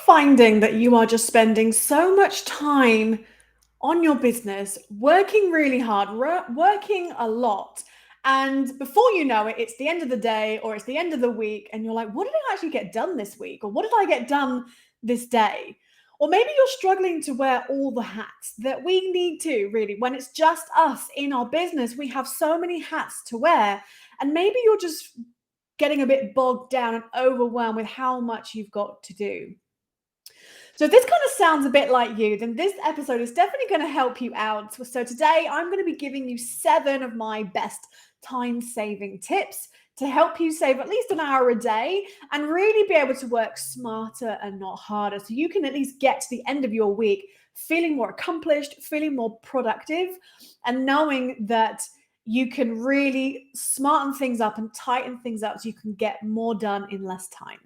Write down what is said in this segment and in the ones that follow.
finding that you are just spending so much time on your business, working really hard, working a lot, and before you know it, it's the end of the day or it's the end of the week, and you're like, what did I actually get done this week? Or what did I get done this day? Or maybe you're struggling to wear all the hats that we need to, really. When it's just us in our business, we have so many hats to wear. And maybe you're just getting a bit bogged down and overwhelmed with how much you've got to do. So if this kind of sounds a bit like you, then this episode is definitely going to help you out. So today I'm going to be giving you 7 of my best time-saving tips to help you save at least an hour a day and really be able to work smarter and not harder. So you can at least get to the end of your week feeling more accomplished, feeling more productive, and knowing that you can really smarten things up and tighten things up so you can get more done in less time.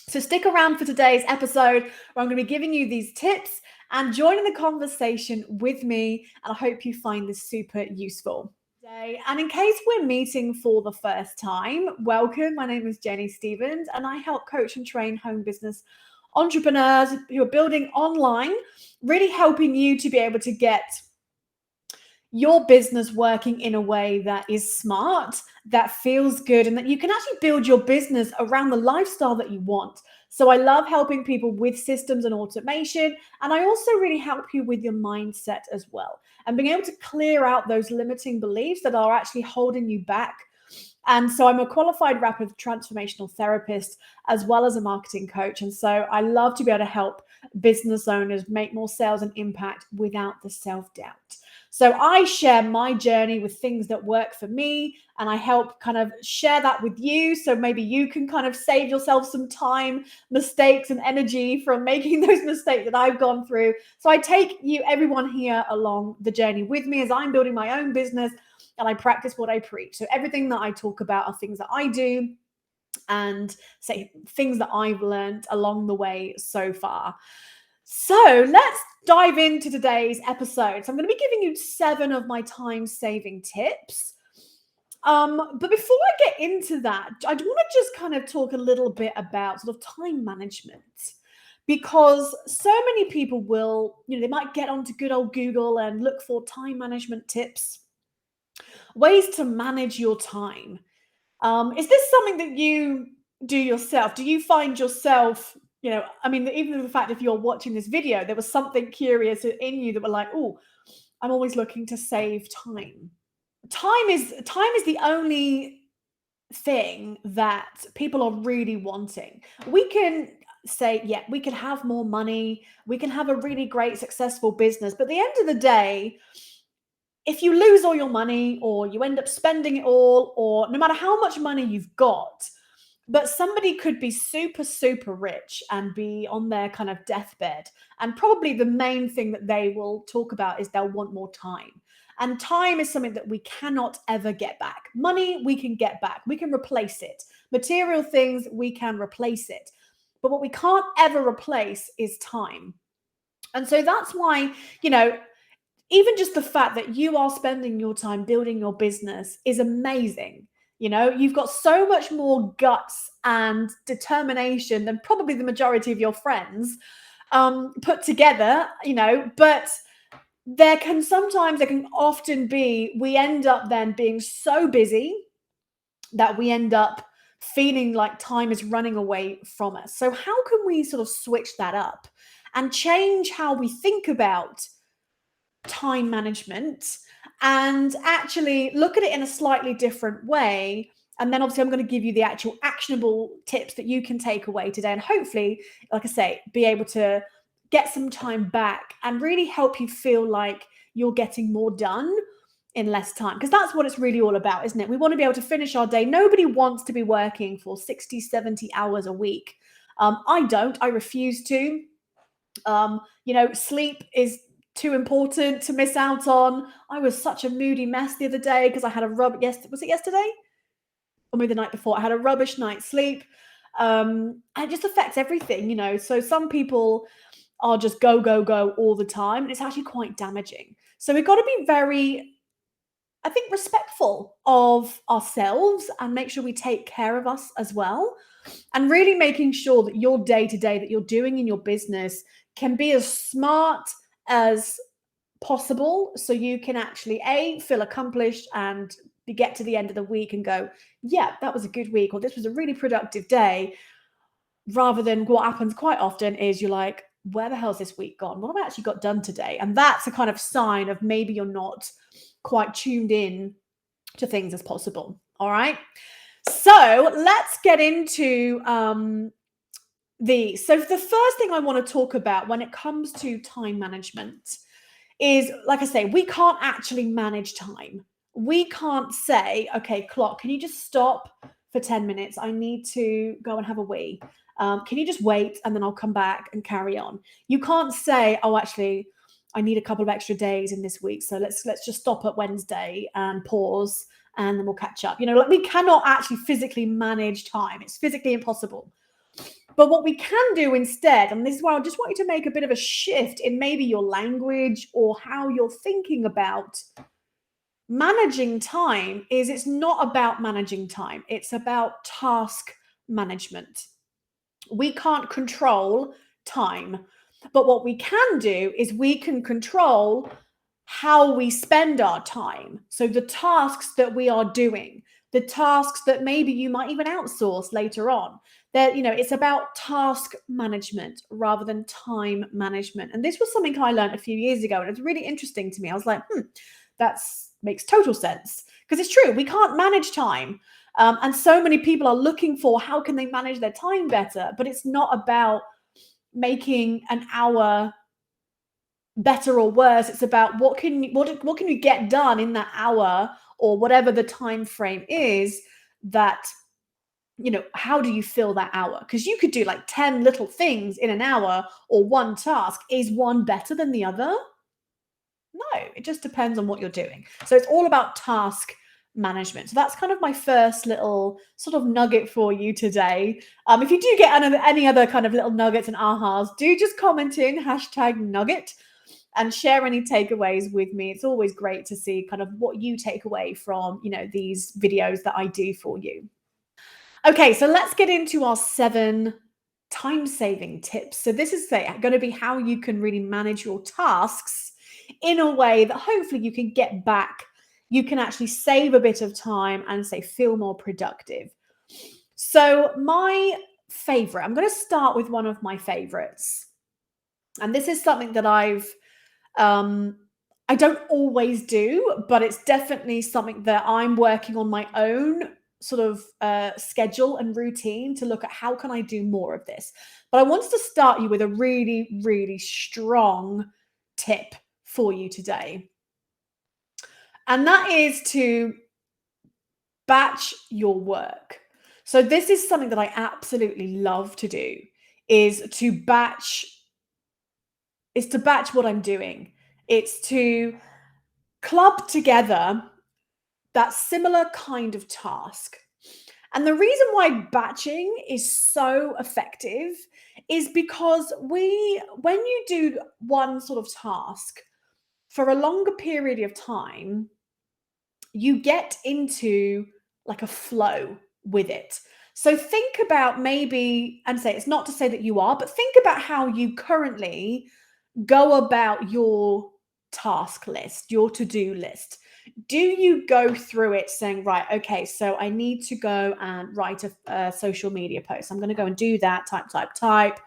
So stick around for today's episode where I'm going to be giving you these tips and joining the conversation with me. And I hope you find this super useful. And in case we're meeting for the first time, welcome. My name is Jenny Stevens and I help coach and train home business entrepreneurs who are building online, really helping you to be able to get your business working in a way that is smart, that feels good, and that you can actually build your business around the lifestyle that you want. So I love helping people with systems and automation. And I also really help you with your mindset as well, and being able to clear out those limiting beliefs that are actually holding you back. And so I'm a qualified rapid transformational therapist as well as a marketing coach. And so I love to be able to help business owners make more sales and impact without the self-doubt. So I share my journey with things that work for me, and I help kind of share that with you. So maybe you can kind of save yourself some time, mistakes, and energy from making those mistakes that I've gone through. So I take you, everyone here, along the journey with me as I'm building my own business and I practice what I preach. So everything that I talk about are things that I do and say things that I've learned along the way so far. So let's dive into today's episode. So I'm going to be giving you 7 of my time-saving tips. But before I get into that, I do want to just kind of talk a little bit about sort of time management, because so many people will, they might get onto good old Google and look for time management tips, ways to manage your time. Is this something that you do yourself? Do you find yourself, even the fact if you're watching this video, there was something curious in you that were like, oh, I'm always looking to save time. Time is the only thing that people are really wanting. We can say, yeah, we can have more money, we can have a really great, successful business, but at the end of the day, if you lose all your money or you end up spending it all, or no matter how much money you've got, but somebody could be super, super rich and be on their kind of deathbed. And probably the main thing that they will talk about is they'll want more time. And time is something that we cannot ever get back. Money, we can get back. We can replace it. Material things, we can replace it. But what we can't ever replace is time. And so that's why, even just the fact that you are spending your time building your business is amazing. You've got so much more guts and determination than probably the majority of your friends put together, but there can often be, we end up then being so busy that we end up feeling like time is running away from us. So how can we sort of switch that up and change how we think about time management and actually look at it in a slightly different way? And then obviously I'm going to give you the actual actionable tips that you can take away today, and hopefully, like I say, be able to get some time back and really help you feel like you're getting more done in less time, because that's what it's really all about, isn't it? We want to be able to finish our day. Nobody wants to be working for 60, 70 hours a week. I refuse to. Sleep is too important to miss out on. I was such a moody mess the other day because I had was it yesterday? Or maybe the night before? I had a rubbish night's sleep. And it just affects everything, So some people are just go, go, go all the time, and it's actually quite damaging. So we've got to be very, I think, respectful of ourselves and make sure we take care of us as well. and really making sure that your day to day that you're doing in your business can be as smart as possible, so you can actually feel accomplished and get to the end of the week and go, yeah, that was a good week, or this was a really productive day, rather than what happens quite often is you're like, where the hell's this week gone? What have I actually got done today? And that's a kind of sign of maybe you're not quite tuned in to things as possible. All right. So let's get into so the first thing I want to talk about when it comes to time management is, like I say, we can't actually manage time. We can't say, okay, clock, can you just stop for 10 minutes? I need to go and have a wee. Can you just wait and then I'll come back and carry on? You can't say, oh, actually, I need a couple of extra days in this week, so let's just stop at Wednesday and pause, and then we'll catch up. Like, we cannot actually physically manage time. It's physically impossible. But what we can do instead, and this is why I just want you to make a bit of a shift in maybe your language or how you're thinking about managing time, is it's not about managing time. It's about task management. We can't control time, but what we can do is we can control how we spend our time. So the tasks that we are doing, the tasks that maybe you might even outsource later on, that, it's about task management rather than time management. And this was something I learned a few years ago, and it's really interesting to me. I was like, that makes total sense, because it's true. We can't manage time. And so many people are looking for how can they manage their time better, but it's not about making an hour better or worse. It's about what can you get done in that hour, or whatever the time frame is, that how do you fill that hour? Because you could do like 10 little things in an hour, or one task. Is one better than the other? No, it just depends on what you're doing. So it's all about task management. So that's kind of my first little sort of nugget for you today. If you do get any other kind of little nuggets and ahas, do just comment in #nugget and share any takeaways with me. It's always great to see kind of what you take away from, these videos that I do for you. Okay, so let's get into our 7 time-saving tips. So this is going to be how you can really manage your tasks in a way that hopefully you can get back. You can actually save a bit of time and feel more productive. So my favorite, I'm going to start with one of my favorites. And this is something that I don't always do, but it's definitely something that I'm working on my own sort of schedule and routine to look at how can I do more of this. But I wanted to start you with a really, really strong tip for you today. And that is to batch your work. So this is something that I absolutely love to do, is to batch what I'm doing. It's to club together that similar kind of task. And the reason why batching is so effective is because when you do one sort of task for a longer period of time, you get into like a flow with it. So think about maybe, and it's not to say that you are, but think about how you currently go about your task list, your to-do list. Do you go through it saying, right, okay, so I need to go and write a social media post. I'm going to go and do that, type,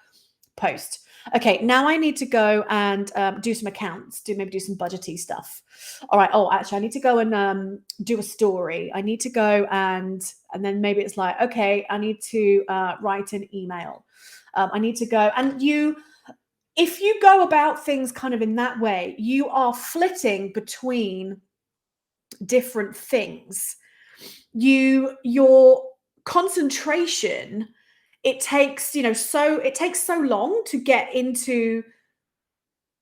post. Okay, now I need to go and do some accounts, maybe do some budgety stuff. All right, actually, I need to go and do a story. I need to go and then maybe it's like, okay, I need to write an email. I need to go, and if you go about things kind of in that way, you are flitting between different things. Your concentration, it takes so long to get into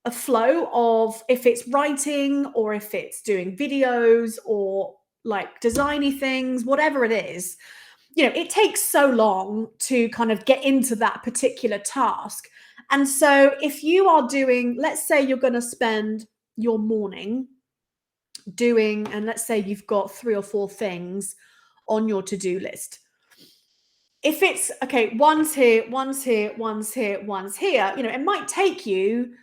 a flow of, if it's writing or if it's doing videos or like designy things, whatever it is, it takes so long to kind of get into that particular task. And so if you are doing, let's say you're going to spend your morning and let's say you've got 3 or 4 things on your to-do list. if it's okay, one's here, one's here, one's here, one's here, it might take you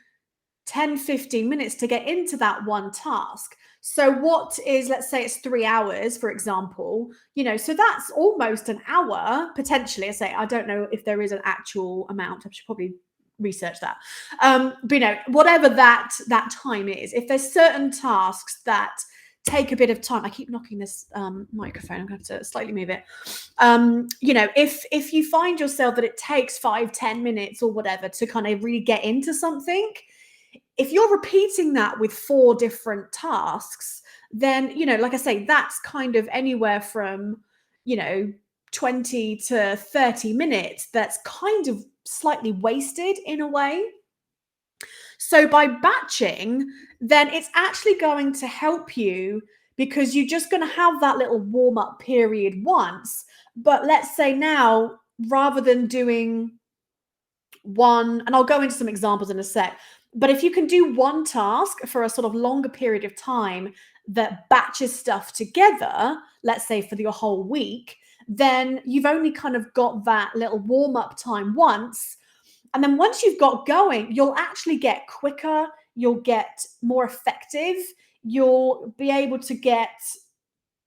10, 15 minutes to get into that one task. So what is, let's say it's 3 hours, for example, so that's almost an hour potentially. I say, I don't know if there is an actual amount. I should probably research that. But whatever that time is, if there's certain tasks that take a bit of time. I keep knocking this microphone. I'm going to have to slightly move it. If you find yourself that it takes 5, 10 minutes or whatever to kind of really get into something, if you're repeating that with 4 different tasks, then, like I say, that's kind of anywhere from, 20 to 30 minutes that's kind of slightly wasted in a way. So by batching, then it's actually going to help you because you're just going to have that little warm up period once. But let's say now, rather than doing one, and I'll go into some examples in a sec, but if you can do one task for a sort of longer period of time that batches stuff together, let's say for your whole week, then you've only kind of got that little warm up time once. And then once you've got going, you'll actually get quicker, you'll get more effective, you'll be able to get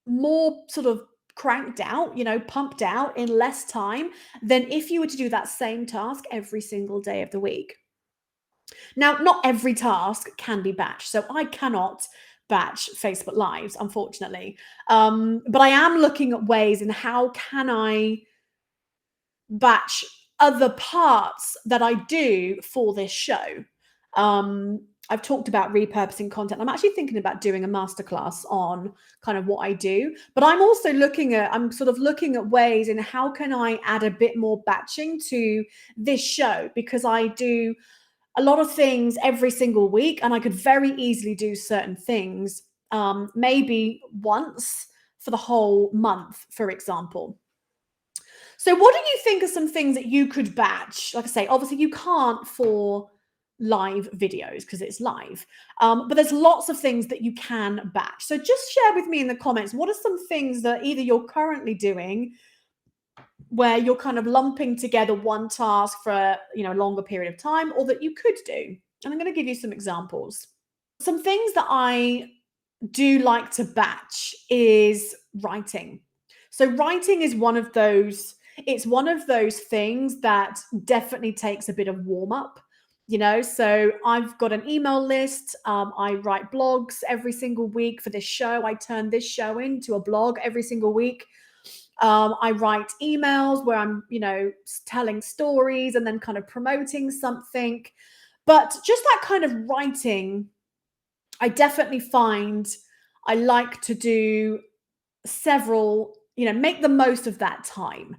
more sort of cranked out, pumped out in less time than if you were to do that same task every single day of the week. Now, not every task can be batched. So I cannot batch Facebook Lives, unfortunately. But I am looking at ways in how can I batch other parts that I do for this show. I've talked about repurposing content. I'm actually thinking about doing a masterclass on kind of what I do, but I'm also I'm sort of looking at ways in how can I add a bit more batching to this show, because I do a lot of things every single week and I could very easily do certain things, maybe once for the whole month, for example. So what do you think are some things that you could batch? Like I say, obviously you can't for live videos because it's live, but there's lots of things that you can batch. So just share with me in the comments, what are some things that either you're currently doing where you're kind of lumping together one task for a longer period of time, or that you could do? And I'm going to give you some examples. Some things that I do like to batch is writing. So writing is one of those things that definitely takes a bit of warm up, so I've got an email list. I write blogs every single week for this show. I turn this show into a blog every single week. I write emails where I'm, telling stories and then kind of promoting something. But just that kind of writing, I definitely find I like to do several, make the most of that time.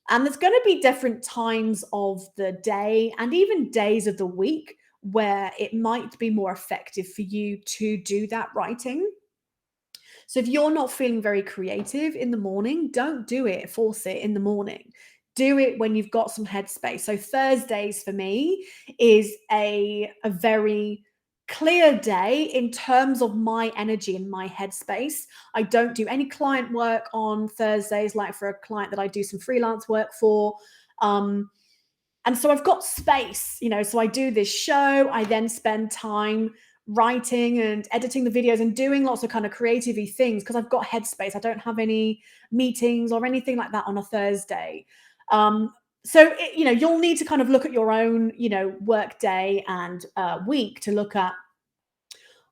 And there's going to be different times of the day and even days of the week where it might be more effective for you to do that writing. So if you're not feeling very creative in the morning, don't do it, force it in the morning. Do it when you've got some headspace. So Thursdays for me is a very clear day in terms of my energy and my headspace. I don't do any client work on Thursdays, like for a client that I do some freelance work for. And so I've got space, so I do this show. I then spend time writing and editing the videos and doing lots of kind of creative things because I've got headspace. I don't have any meetings or anything like that on a Thursday. You'll need to kind of look at your own, work day and week to look at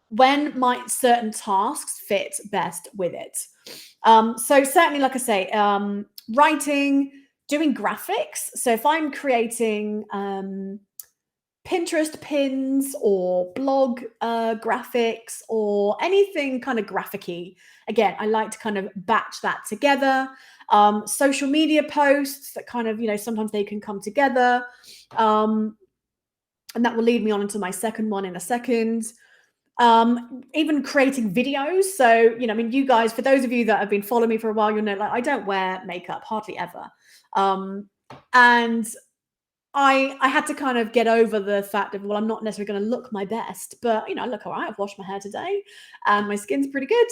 when might certain tasks fit best with it. So certainly, like I say, writing, doing graphics. So if I'm creating Pinterest pins or blog graphics or anything kind of graphic-y, again, I like to kind of batch that together. Social media posts that kind of, sometimes they can come together. And that will lead me on into my second one in a second. Even creating videos. So, you guys, for those of you that have been following me for a while, you'll know, like, I don't wear makeup hardly ever. And I had to kind of get over the fact of, well, I'm not necessarily going to look my best, but I look all right. I've washed my hair today and my skin's pretty good.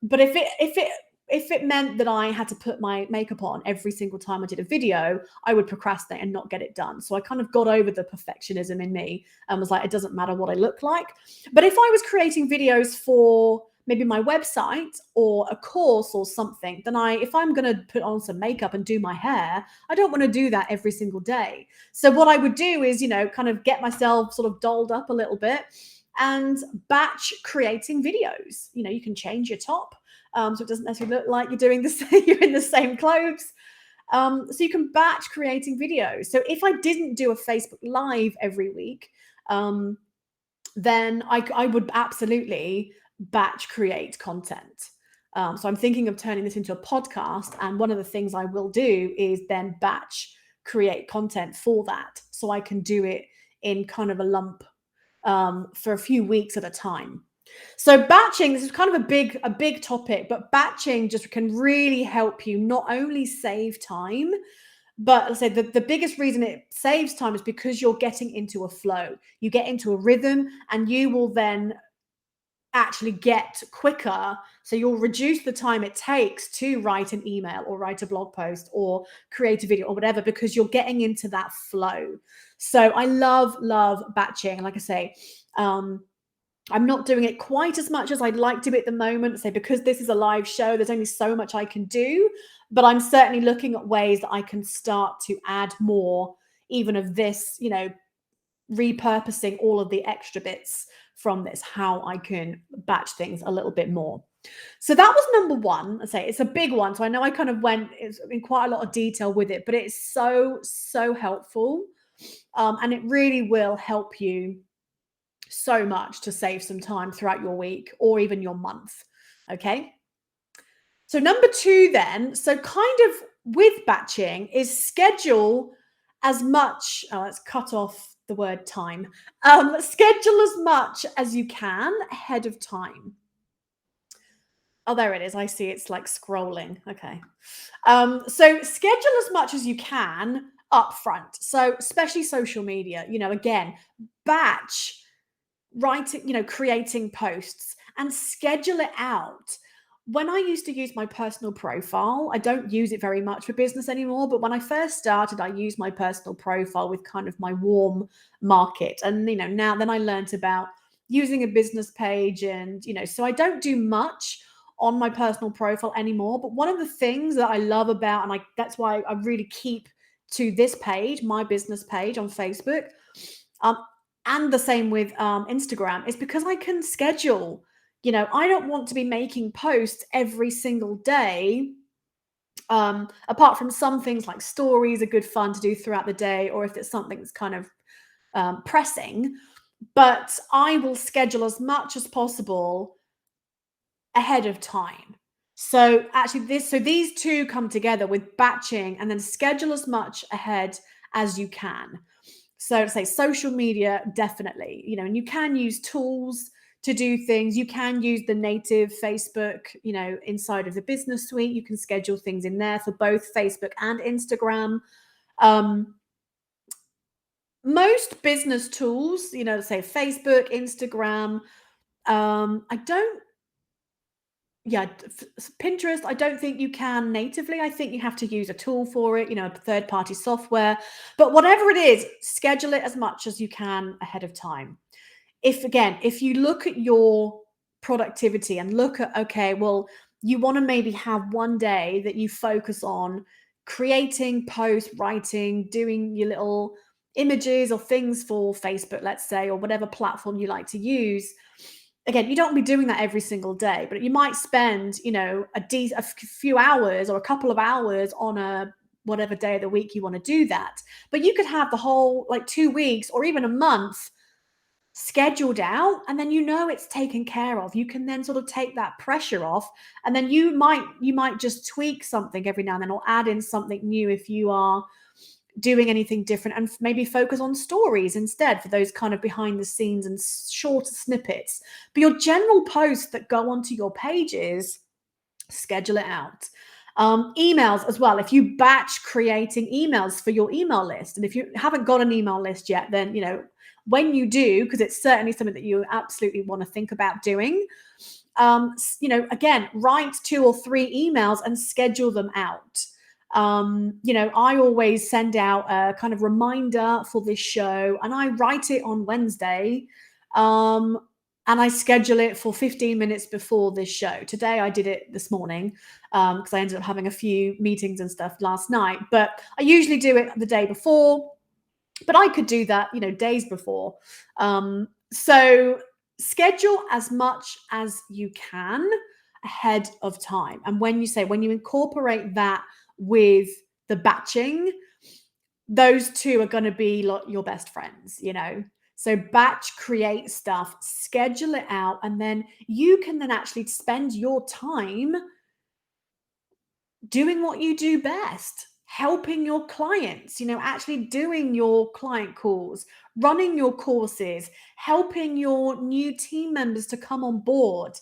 But if it if it meant that I had to put my makeup on every single time I did a video, I would procrastinate and not get it done. So I kind of got over the perfectionism in me and was like, it doesn't matter what I look like. But if I was creating videos for maybe my website or a course or something, then if I'm going to put on some makeup and do my hair, I don't want to do that every single day. So what I would do is, kind of get myself sort of dolled up a little bit and batch creating videos. You can change your top. So it doesn't necessarily look like you're doing the same, you're in the same clothes. So you can batch creating videos. So if I didn't do a Facebook Live every week, then I would absolutely batch create content. So I'm thinking of turning this into a podcast. And one of the things I will do is then batch create content for that. So I can do it in kind of a lump for a few weeks at a time. So batching, this is kind of a big topic, but batching just can really help you not only save time, but let's say the biggest reason it saves time is because you're getting into a flow. You get into a rhythm and you will then actually get quicker. So you'll reduce the time it takes to write an email or write a blog post or create a video or whatever, because you're getting into that flow. So I love batching. And like I say, I'm not doing it quite as much as I'd like to be at the moment. So because this is a live show, there's only so much I can do, but I'm certainly looking at ways that I can start to add more, even of this, repurposing all of the extra bits from this, how I can batch things a little bit more. So that was number one. I say it's a big one. So I know I kind of went in quite a lot of detail with it, but it's so helpful. And it really will help you so much to save some time throughout your week or even your month. Okay. So number two then, so kind of with batching is schedule as much, let's cut off the word time. Schedule as much as you can ahead of time. Oh, there it is. I see it's like scrolling. Okay. So schedule as much as you can up front. So especially social media, again, batch writing, creating posts and schedule it out. When I used to use my personal profile, I don't use it very much for business anymore. But when I first started, I used my personal profile with kind of my warm market. And, now then I learned about using a business page and, so I don't do much on my personal profile anymore. But one of the things that I love about, and that's why I really keep to this page, my business page on Facebook, and the same with Instagram, is because I can schedule. I don't want to be making posts every single day. Apart from some things like stories are good fun to do throughout the day, or if it's something that's kind of pressing. But I will schedule as much as possible ahead of time. So actually these two come together with batching, and then schedule as much ahead as you can. So say social media, definitely, and you can use tools to do things. You can use the native Facebook, inside of the business suite. You can schedule things in there for both Facebook and Instagram. Most business tools, say Facebook, Instagram, Pinterest, I don't think you can natively. I think you have to use a tool for it, third-party software. But whatever it is, schedule it as much as you can ahead of time. If you look at your productivity and look at, okay, well, you want to maybe have one day that you focus on creating posts, writing, doing your little images or things for Facebook, let's say, or whatever platform you like to use. Again, you don't be doing that every single day, but you might spend, a few hours or a couple of hours on a whatever day of the week you want to do that. But you could have the whole 2 weeks or even a month scheduled out, and then it's taken care of. You can then sort of take that pressure off, and then you might just tweak something every now and then, or add in something new if you are doing anything different, and maybe focus on stories instead for those kind of behind the scenes and shorter snippets. But your general posts that go onto your pages, schedule it out. Emails as well. If you batch creating emails for your email list, and if you haven't got an email list yet, then when you do, because it's certainly something that you absolutely want to think about doing, again, write 2 or 3 emails and schedule them out. I always send out a kind of reminder for this show, and I write it on Wednesday. Um, and I schedule it for 15 minutes before this show. Today I did it this morning because I ended up having a few meetings and stuff last night. But I usually do it the day before, but I could do that, days before. So schedule as much as you can ahead of time. And when you incorporate that with the batching, those two are going to be like your best friends. So batch, create stuff, schedule it out, and then you can then actually spend your time doing what you do best, helping your clients, actually doing your client calls, running your courses, helping your new team members to come on board.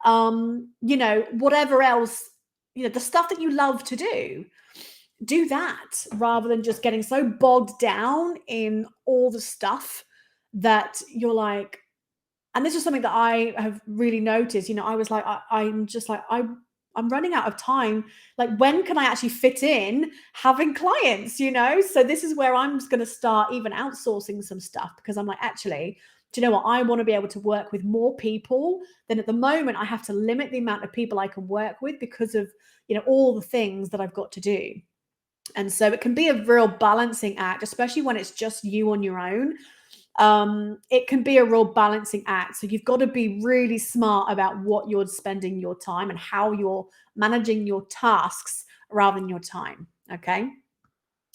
Whatever else, the stuff that you love to do that rather than just getting so bogged down in all the stuff that you're like. And this is something that I have really noticed. I was like, I'm just like, I'm running out of time. Like, when can I actually fit in having clients? So this is where I'm just going to start even outsourcing some stuff, because I'm like, actually, do you know what? I want to be able to work with more people than at the moment. I have to limit the amount of people I can work with because of, all the things that I've got to do. And so it can be a real balancing act, especially when it's just you on your own. It can be a real balancing act. So you've got to be really smart about what you're spending your time and how you're managing your tasks rather than your time. Okay.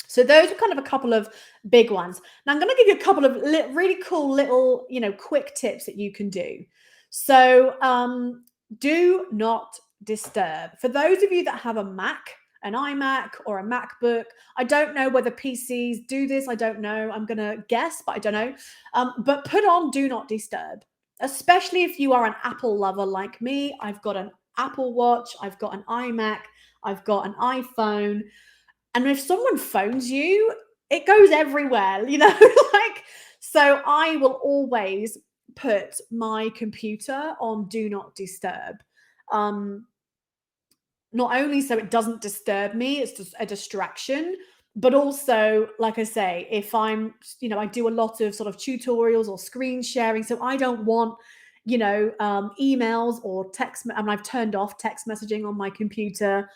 So those are kind of a couple of big ones. Now I'm going to give you a couple of really cool little, quick tips that you can do. So do not disturb. For those of you that have a Mac, an iMac or a MacBook, I don't know whether PCs do this. I don't know. I'm going to guess, but I don't know. But put on do not disturb, especially if you are an Apple lover like me. I've got an Apple Watch. I've got an iMac. I've got an iPhone. And if someone phones you, it goes everywhere, so I will always put my computer on do not disturb. Not only so it doesn't disturb me, it's just a distraction, but also, like I say, if I do a lot of sort of tutorials or screen sharing, so I don't want, emails or text. I mean, I've turned off text messaging on my computer.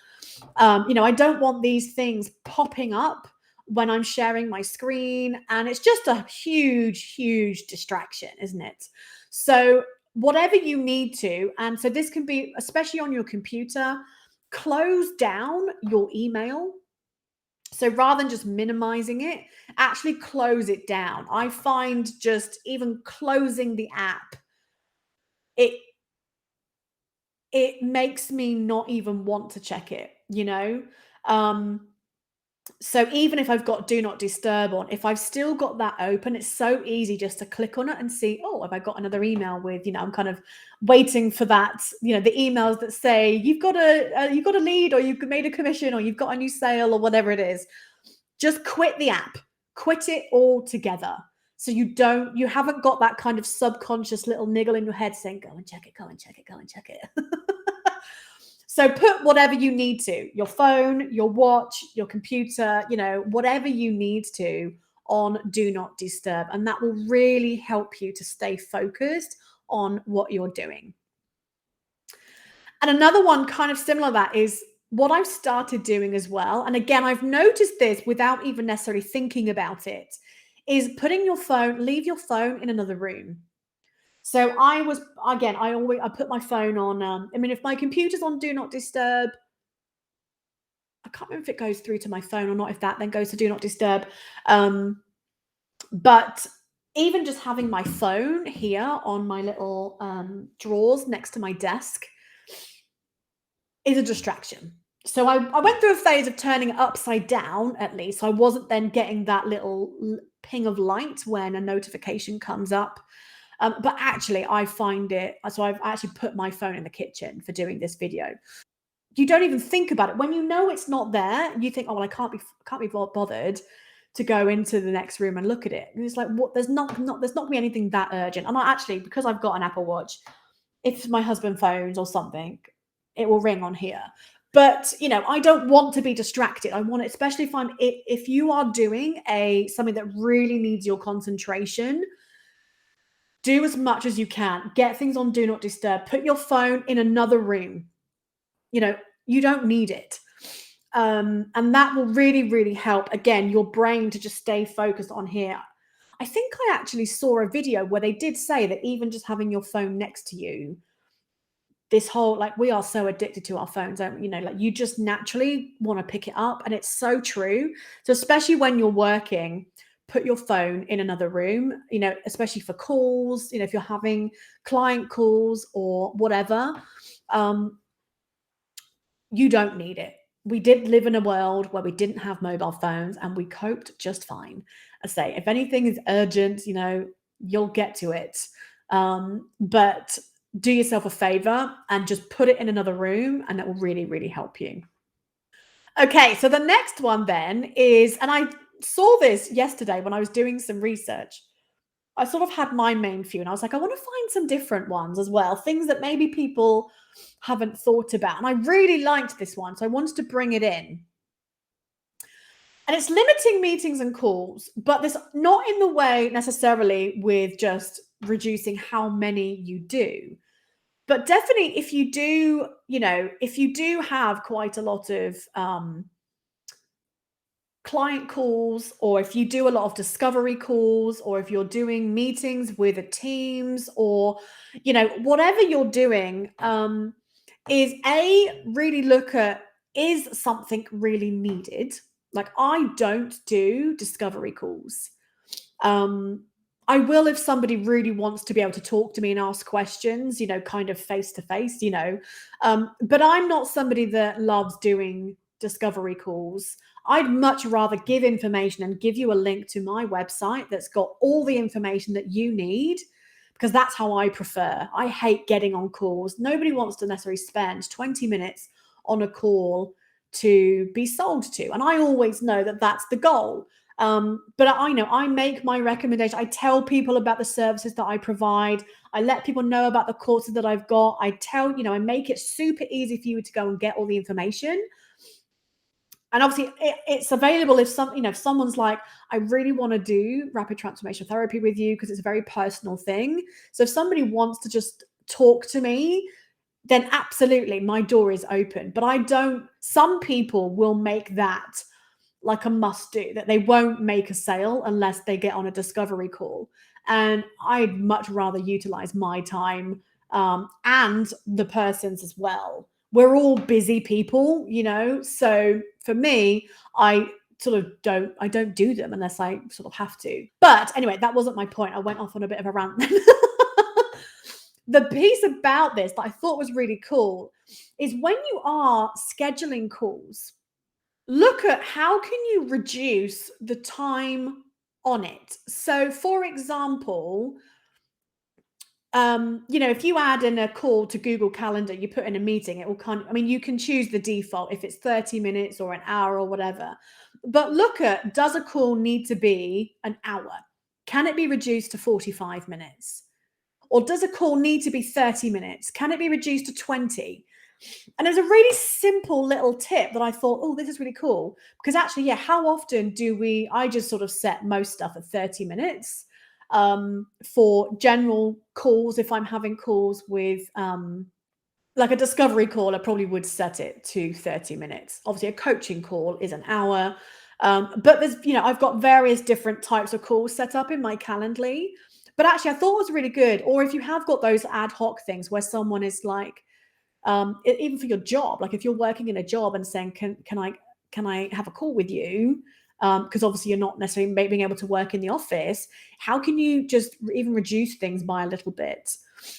I don't want these things popping up when I'm sharing my screen, and it's just a huge, huge distraction, isn't it? So whatever you need to, and so this can be, especially on your computer, close down your email. So rather than just minimizing it, actually close it down. I find just even closing the app, it makes me not even want to check it. So even if I've got do not disturb on, if I've still got that open, it's so easy just to click on it and see, oh, have I got another email with, I'm kind of waiting for that, the emails that say you've got a lead, or you've made a commission, or you've got a new sale, or whatever it is. Just quit the app, quit it all together. So you haven't got that kind of subconscious little niggle in your head saying, go and check it, go and check it, go and check it. So put whatever you need to, your phone, your watch, your computer, whatever you need to, on do not disturb. And that will really help you to stay focused on what you're doing. And another one kind of similar to that is what I've started doing as well. And again, I've noticed this without even necessarily thinking about it, is leave your phone in another room. So I put my phone on, if my computer's on do not disturb, I can't remember if it goes through to my phone or not, if that then goes to do not disturb. But even just having my phone here on my little drawers next to my desk is a distraction. So I went through a phase of turning it upside down, at least. So I wasn't then getting that little ping of light when a notification comes up. But actually, I find it, so I've actually put my phone in the kitchen for doing this video. You don't even think about it. When you know it's not there, you think, oh, well, I can't be bothered to go into the next room and look at it. And it's like, what? There's not going to be anything that urgent. And actually, because I've got an Apple Watch, if my husband phones or something, it will ring on here. But I don't want to be distracted. I want it, especially if you are doing a something that really needs your concentration, do as much as you can. Get things on do not disturb. Put your phone in another room. You know, you don't need it. And that will really, really help, again, your brain to just stay focused on here. I think I actually saw a video where they did say that even just having your phone next to you, this whole, like, we are so addicted to our phones, don't we? Like, you just naturally want to pick it up, and it's so true. So especially when you're working, put your phone in another room, especially for calls, if you're having client calls or whatever. um, you don't need it. We did live in a world where we didn't have mobile phones, and we coped just fine. I say, if anything is urgent, you'll get to it. But do yourself a favor and just put it in another room, and that will really, really help you. Okay, so the next one then is, and I saw this yesterday when I was doing some research. I sort of had my main few, and I was like, I want to find some different ones as well, things that maybe people haven't thought about. And I really liked this one, so I wanted to bring it in. And it's limiting meetings and calls, but this not in the way necessarily with just reducing how many you do. But definitely if you do, if you do have quite a lot of client calls, or if you do a lot of discovery calls, or if you're doing meetings with a teams, or whatever you're doing, is really look at, is something really needed? Like, I don't do discovery calls. I will if somebody really wants to be able to talk to me and ask questions, kind of face to face, but I'm not somebody that loves doing discovery calls. I'd much rather give information and give you a link to my website that's got all the information that you need, because that's how I prefer. I hate getting on calls. Nobody wants to necessarily spend 20 minutes on a call to be sold to. And I always know that that's the goal. But I know I make my recommendation. I tell people about the services that I provide. I let people know about the courses that I've got. I make it super easy for you to go and get all the information. And obviously it's available if someone's like, I really want to do rapid transformation therapy with you because it's a very personal thing. So if somebody wants to just talk to me, then absolutely my door is open. But some people will make that like a must do, that they won't make a sale unless they get on a discovery call. And I'd much rather utilize my time, and the person's as well. We're all busy people, so for me, I don't do them unless I sort of have to. But anyway, that wasn't my point. I went off on a bit of a rant. The piece about this that I thought was really cool is when you are scheduling calls, look at how can you reduce the time on it. So for example, if you add in a call to Google Calendar, you put in a meeting, it will you can choose the default if it's 30 minutes or an hour or whatever. But look at, does a call need to be an hour? Can it be reduced to 45 minutes? Or does a call need to be 30 minutes? Can it be reduced to 20? And there's a really simple little tip that I thought, oh, this is really cool. Because actually, yeah, how often I just sort of set most stuff at 30 minutes for general calls. If I'm having calls with like a discovery call, I probably would set it to 30 minutes. Obviously, a coaching call is an hour. But I've got various different types of calls set up in my Calendly. But actually, I thought it was really good. Or if you have got those ad hoc things where someone is like, even for your job, like if you're working in a job and saying, can I have a call with you? Because obviously you're not necessarily being able to work in the office. How can you just even reduce things by a little bit?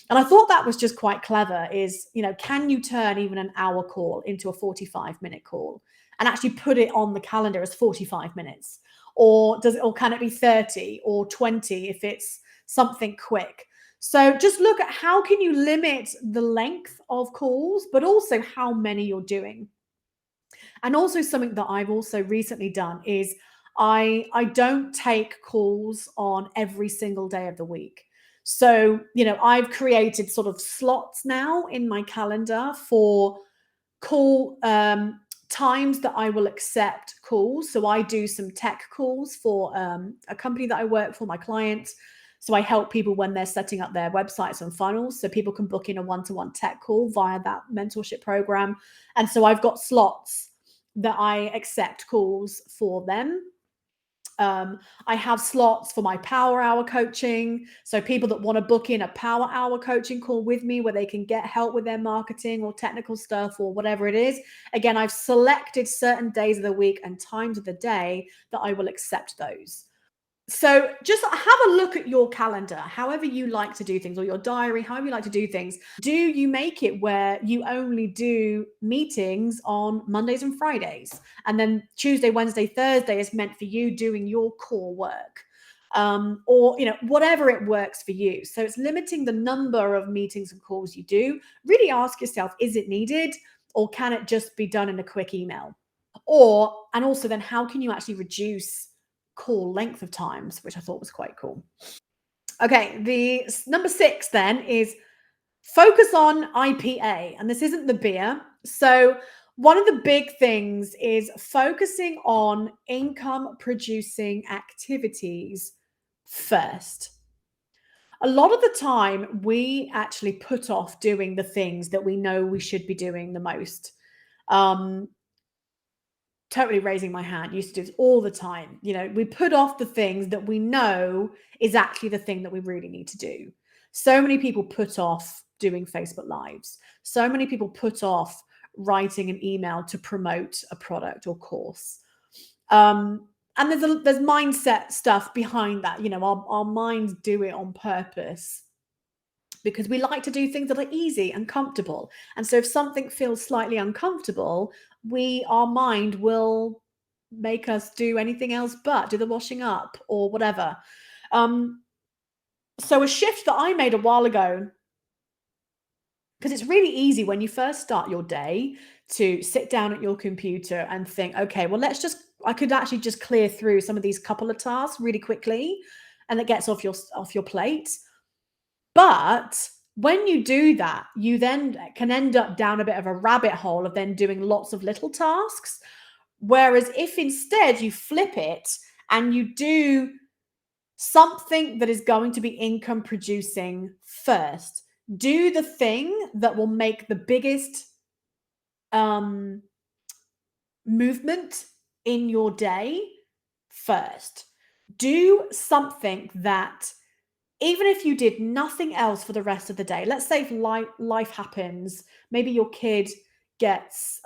And I thought that was just quite clever, is, can you turn even an hour call into a 45-minute call and actually put it on the calendar as 45 minutes? Or can it be 30 or 20 if it's something quick? So just look at how can you limit the length of calls, but also how many you're doing. And also something that I've also recently done is I don't take calls on every single day of the week. So, I've created sort of slots now in my calendar for call times that I will accept calls. So I do some tech calls for a company that I work for, my clients. So I help people when they're setting up their websites and funnels. So people can book in a one-to-one tech call via that mentorship program. And so I've got slots that I accept calls for them. I have slots for my power hour coaching. So people that want to book in a power hour coaching call with me where they can get help with their marketing or technical stuff or whatever it is. Again, I've selected certain days of the week and times of the day that I will accept those. So just have a look at your calendar, however you like to do things, or your diary, however you like to do things. Do you make it where you only do meetings on Mondays and Fridays? And then Tuesday, Wednesday, Thursday is meant for you doing your core work. Or whatever it works for you. So it's limiting the number of meetings and calls you do. Really ask yourself, is it needed, or can it just be done in a quick email? And also then how can you actually reduce call length of times, which I thought was quite cool. Okay, the number 6 then is focus on IPA, and this isn't the beer. So one of the big things is focusing on income producing activities first. A lot of the time, we actually put off doing the things that we know we should be doing the most. Um, Totally raising my hand, used to do this all the time. We put off the things that we know is actually the thing that we really need to do. So many people put off doing Facebook Lives. So many people put off writing an email to promote a product or course. And there's mindset stuff behind that. Our minds do it on purpose because we like to do things that are easy and comfortable. And so if something feels slightly uncomfortable, our mind will make us do anything else but do the washing up or whatever. So a shift that I made a while ago, because it's really easy when you first start your day to sit down at your computer and think, okay, well, I could actually just clear through some of these couple of tasks really quickly, and it gets off your plate. But when you do that, you then can end up down a bit of a rabbit hole of then doing lots of little tasks. Whereas if instead you flip it and you do something that is going to be income producing first, do the thing that will make the biggest movement in your day first. Do something that, even if you did nothing else for the rest of the day, let's say if life happens, maybe your kid gets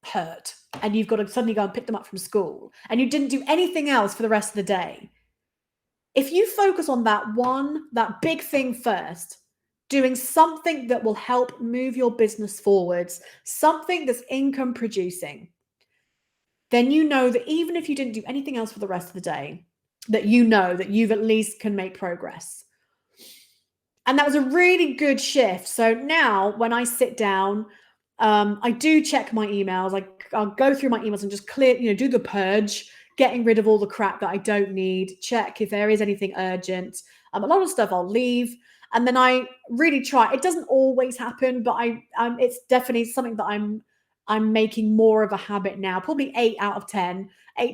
hurt and you've got to suddenly go and pick them up from school and you didn't do anything else for the rest of the day. If you focus on that big thing first, doing something that will help move your business forwards, something that's income producing, then you know that even if you didn't do anything else for the rest of the day, that you know that you've at least can make progress. And that was a really good shift. So now when I sit down, I do check my emails. I'll go through my emails and just clear, do the purge, getting rid of all the crap that I don't need, check if there is anything urgent. A lot of stuff I'll leave. And then I really try. It doesn't always happen, but it's definitely something that I'm making more of a habit now. Probably 8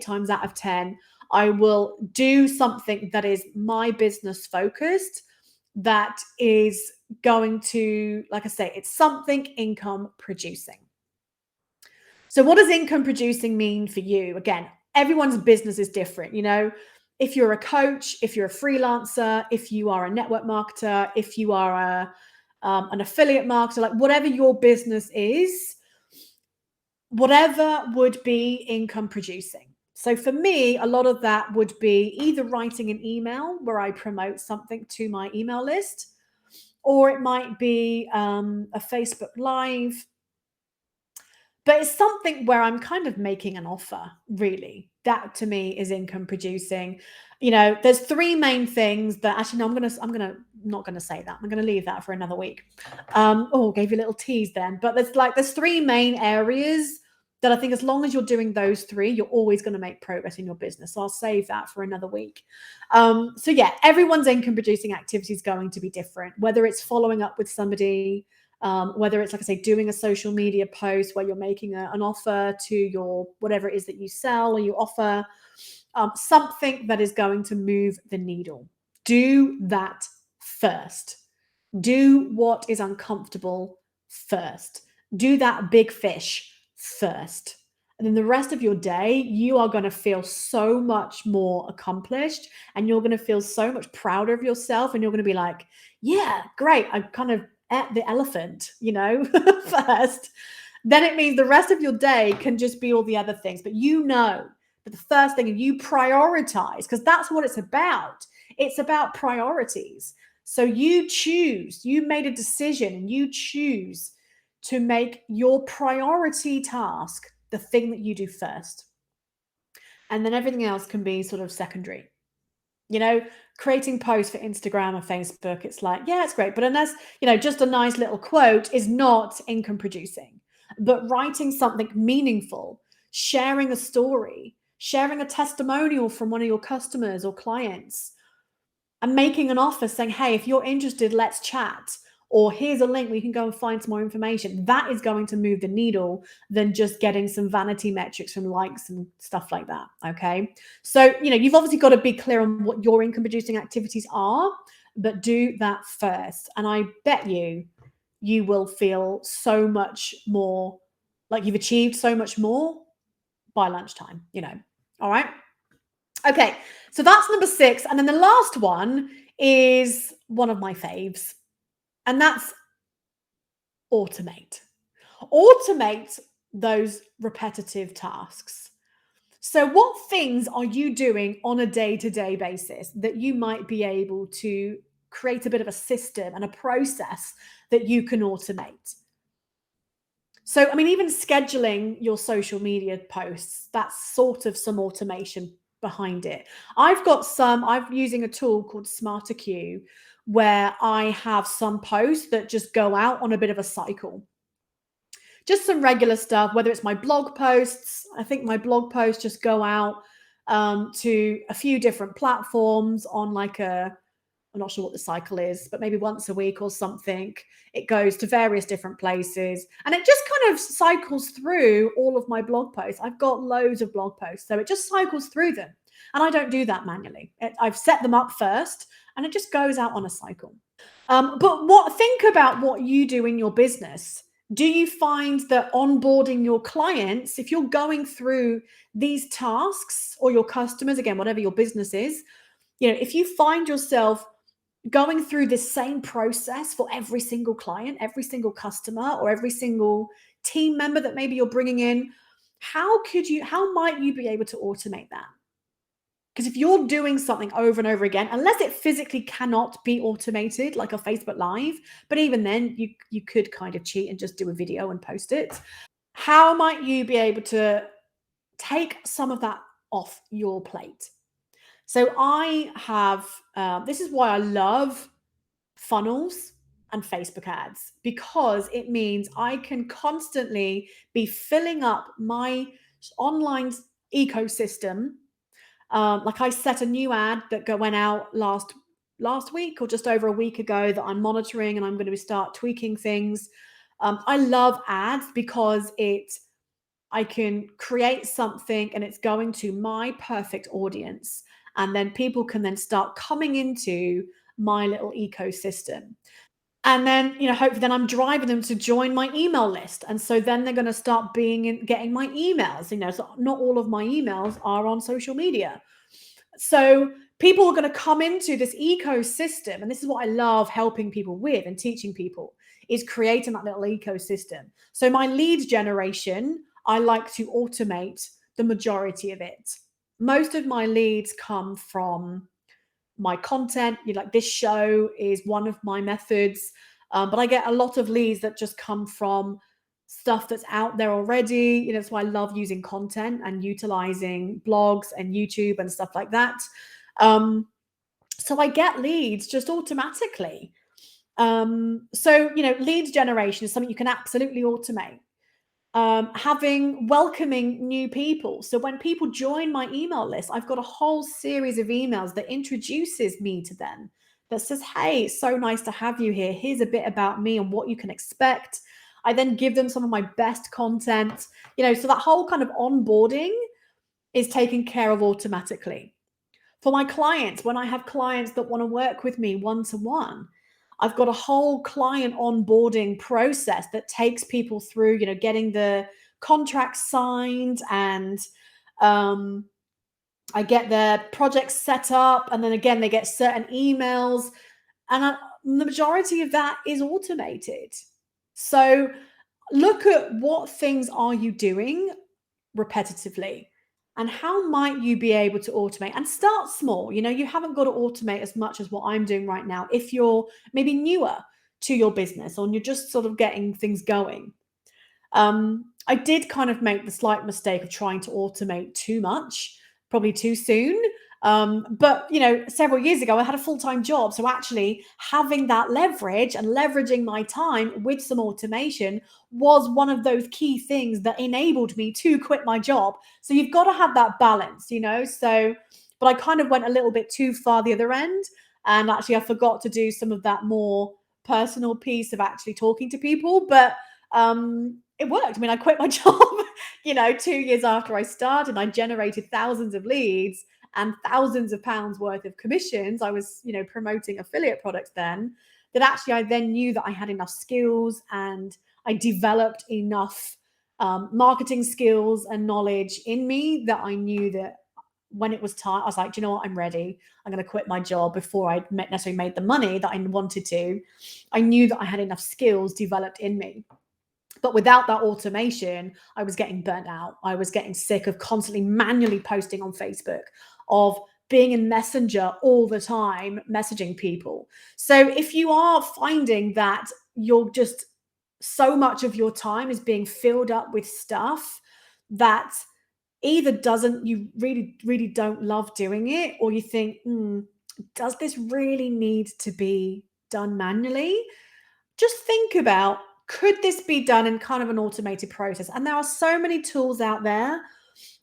times out of 10, I will do something that is my business focused, that is going to, like I say, it's something income producing. So what does income producing mean for you? Again, everyone's business is different. If you're a coach, if you're a freelancer, if you are a network marketer, if you are an affiliate marketer, like whatever your business is, whatever would be income producing. So for me, a lot of that would be either writing an email where I promote something to my email list, or it might be a Facebook Live. But it's something where I'm kind of making an offer, really. That to me is income producing. There's 3 main things that actually, no, I'm not gonna say that. I'm gonna leave that for another week. Gave you a little tease then. But there's 3 main areas that I think as long as you're doing those three, you're always going to make progress in your business. So I'll save that for another week. So yeah, everyone's income producing activity is going to be different, whether it's following up with somebody, whether it's, like I say, doing a social media post where you're making an offer to your whatever it is that you sell or you offer, something that is going to move the needle. Do that first. Do what is uncomfortable first. Do that big fish first. And then the rest of your day, you are going to feel so much more accomplished and you're going to feel so much prouder of yourself. And you're going to be like, yeah, great. I kind of ate the elephant, first. Then it means the rest of your day can just be all the other things. But that the first thing you prioritize, because that's what it's about. It's about priorities. So you made a decision and you choose to make your priority task the thing that you do first. And then everything else can be sort of secondary. Creating posts for Instagram or Facebook, it's like, yeah, it's great. But unless, just a nice little quote is not income producing. But writing something meaningful, sharing a story, sharing a testimonial from one of your customers or clients, and making an offer saying, hey, if you're interested, let's chat. Or here's a link where you can go and find some more information. That is going to move the needle than just getting some vanity metrics from likes and stuff like that. Okay. So, you've obviously got to be clear on what your income producing activities are, but do that first. And I bet you will feel so much more like you've achieved so much more by lunchtime, All right. Okay, so that's number 6. And then the last one is one of my faves, and that's automate. Automate those repetitive tasks. So, what things are you doing on a day-to-day basis that you might be able to create a bit of a system and a process that you can automate? So, I mean, even scheduling your social media posts, that's sort of some automation behind it. I'm using a tool called Smarter Queue where I have some posts that just go out on a bit of a cycle. Just some regular stuff, whether it's my blog posts. I think my blog posts just go out to a few different platforms on I'm not sure what the cycle is, but maybe once a week or something. It goes to various different places and it just kind of cycles through all of my blog posts. I've got loads of blog posts, so it just cycles through them. And I don't do that manually. I've set them up first and it just goes out on a cycle. But think about what you do in your business. Do you find that onboarding your clients, if you're going through these tasks or your customers, again, whatever your business is, if you find yourself going through this same process for every single client, every single customer, or every single team member that maybe you're bringing in, how might you be able to automate that? Because if you're doing something over and over again, unless it physically cannot be automated, like a Facebook Live, but even then you could kind of cheat and just do a video and post it. How might you be able to take some of that off your plate? So I have, this is why I love funnels and Facebook ads, because it means I can constantly be filling up my online ecosystem. Like I set a new ad that went out last week or just over a week ago that I'm monitoring, and I'm going to start tweaking things. I love ads because I can create something and it's going to my perfect audience, and then people can then start coming into my little ecosystem. And then, hopefully then I'm driving them to join my email list. And so then they're going to start getting my emails, so not all of my emails are on social media. So people are going to come into this ecosystem. And this is what I love helping people with and teaching people, is creating that little ecosystem. So my lead generation, I like to automate the majority of it. Most of my leads come from my content. Like this show is one of my methods, but I get a lot of leads that just come from stuff that's out there already. That's why I love using content and utilizing blogs and YouTube and stuff like that. So I get leads just automatically. So leads generation is something you can absolutely automate. having welcoming new people. So when people join my email list, I've got a whole series of emails that introduces me to them, that says, hey, it's so nice to have you here. Here's a bit about me and what you can expect. I then give them some of my best content, so that whole kind of onboarding is taken care of automatically. For my clients, when I have clients that want to work with me one-to-one, I've got a whole client onboarding process that takes people through, getting the contract signed, and I get their projects set up, and then again, they get certain emails, and the majority of that is automated. So look at what things are you doing repetitively, and how might you be able to automate, and start small. You haven't got to automate as much as what I'm doing right now if you're maybe newer to your business, or you're just sort of getting things going. I did kind of make the slight mistake of trying to automate too much, probably too soon. But several years ago, I had a full-time job. So actually having that leverage and leveraging my time with some automation was one of those key things that enabled me to quit my job. So you've got to have that balance, but I kind of went a little bit too far the other end. And actually I forgot to do some of that more personal piece of actually talking to people. But it worked. I mean, I quit my job, 2 years after I started, and I generated thousands of leads and thousands of pounds worth of commissions. I was, promoting affiliate products then, that actually I then knew that I had enough skills, and I developed enough marketing skills and knowledge in me that I knew that when it was time, I was like, do you know what? I'm ready. I'm going to quit my job before I necessarily made the money that I wanted to. I knew that I had enough skills developed in me. But without that automation, I was getting burnt out. I was getting sick of constantly manually posting on Facebook, of being in Messenger all the time, messaging people. So if you are finding that you're just, so much of your time is being filled up with stuff that either you really don't love doing it, or you think, does this really need to be done manually? Just think about, could this be done in kind of an automated process? And there are so many tools out there.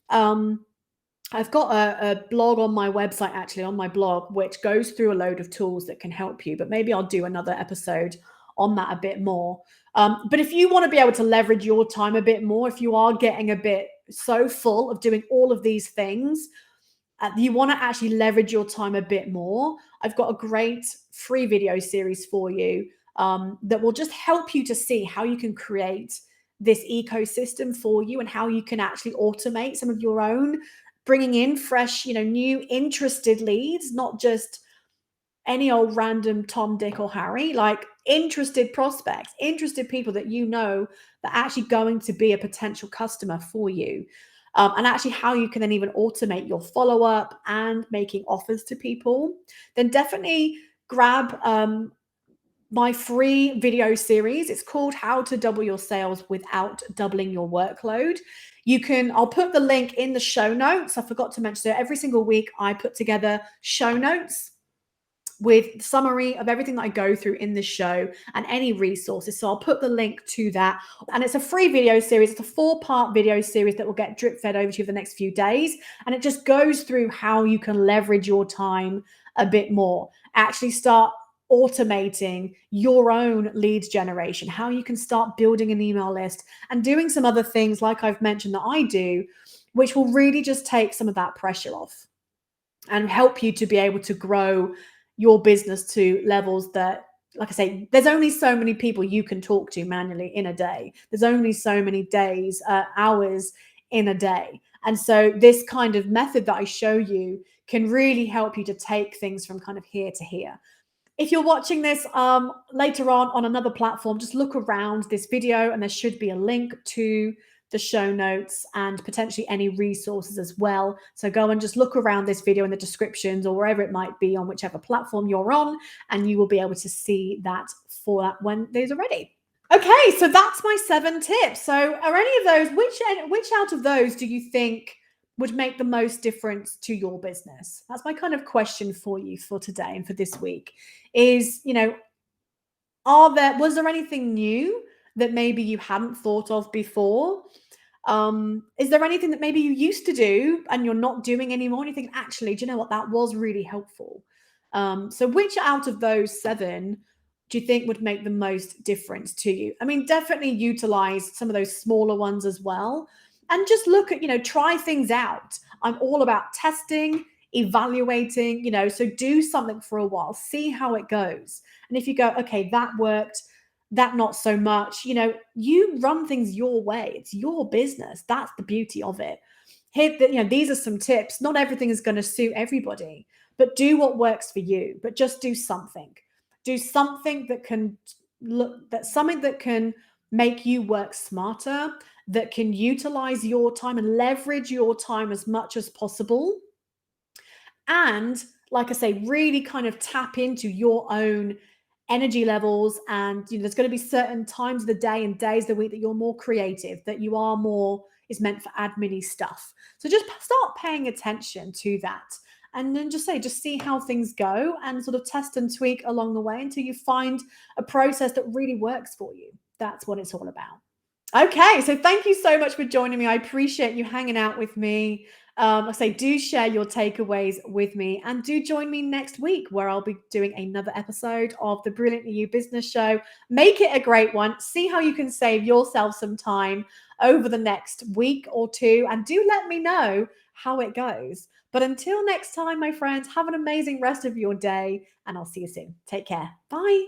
I've got a blog on my website, actually, on my blog, which goes through a load of tools that can help you. But maybe I'll do another episode on that a bit more. But if you want to be able to leverage your time a bit more, if you are getting a bit so full of doing all of these things, you want to actually leverage your time a bit more, I've got a great free video series for you that will just help you to see how you can create this ecosystem for you, and how you can actually automate some of your own, bringing in fresh, new interested leads, not just any old random Tom, Dick, or Harry, like interested prospects, interested people that that are actually going to be a potential customer for you. And actually how you can then even automate your follow-up and making offers to people. Then definitely grab my free video series. It's called How to Double Your Sales Without Doubling Your Workload. I'll put the link in the show notes. I forgot to mention, so every single week I put together show notes with summary of everything that I go through in this show and any resources. So I'll put the link to that. And it's a free video series. It's a 4-part video series that will get drip fed over to you the next few days. And it just goes through how you can leverage your time a bit more, actually start automating your own leads generation, how you can start building an email list and doing some other things like I've mentioned that I do, which will really just take some of that pressure off and help you to be able to grow your business to levels that, like I say, there's only so many people you can talk to manually in a day. There's only so many days, hours in a day. And so this kind of method that I show you can really help you to take things from kind of here to here. If you're watching this later on another platform, just look around this video and there should be a link to the show notes and potentially any resources as well. So go and just look around this video in the descriptions or wherever it might be on whichever platform you're on, and you will be able to see that for that when those are ready. Okay, so that's my 7 tips. So are any of those, which out of those do you think would make the most difference to your business? That's my kind of question for you for today and for this week is, was there anything new that maybe you hadn't thought of before? Is there anything that maybe you used to do and you're not doing anymore? And you think, actually, do you know what? That was really helpful. So, which out of those seven do you think would make the most difference to you? I mean, definitely utilize some of those smaller ones as well. And just look at, try things out. I'm all about testing, evaluating, so do something for a while, see how it goes. And if you go, okay, that worked, that not so much, you run things your way. It's your business. That's the beauty of it. Here, these are some tips. Not everything is going to suit everybody, but do what works for you. But just do something. Do something that can something that can make you work smarter, that can utilize your time and leverage your time as much as possible. And like I say, really kind of tap into your own energy levels. And there's going to be certain times of the day and days of the week that you're more creative, that you are more is meant for admin stuff. So just start paying attention to that. And then just see how things go and sort of test and tweak along the way until you find a process that really works for you. That's what it's all about. Okay, so thank you so much for joining me. I appreciate you hanging out with me. Like I say, do share your takeaways with me and do join me next week where I'll be doing another episode of the Brilliantly You Business Show. Make it a great one. See how you can save yourself some time over the next week or two and do let me know how it goes. But until next time, my friends, have an amazing rest of your day and I'll see you soon. Take care. Bye.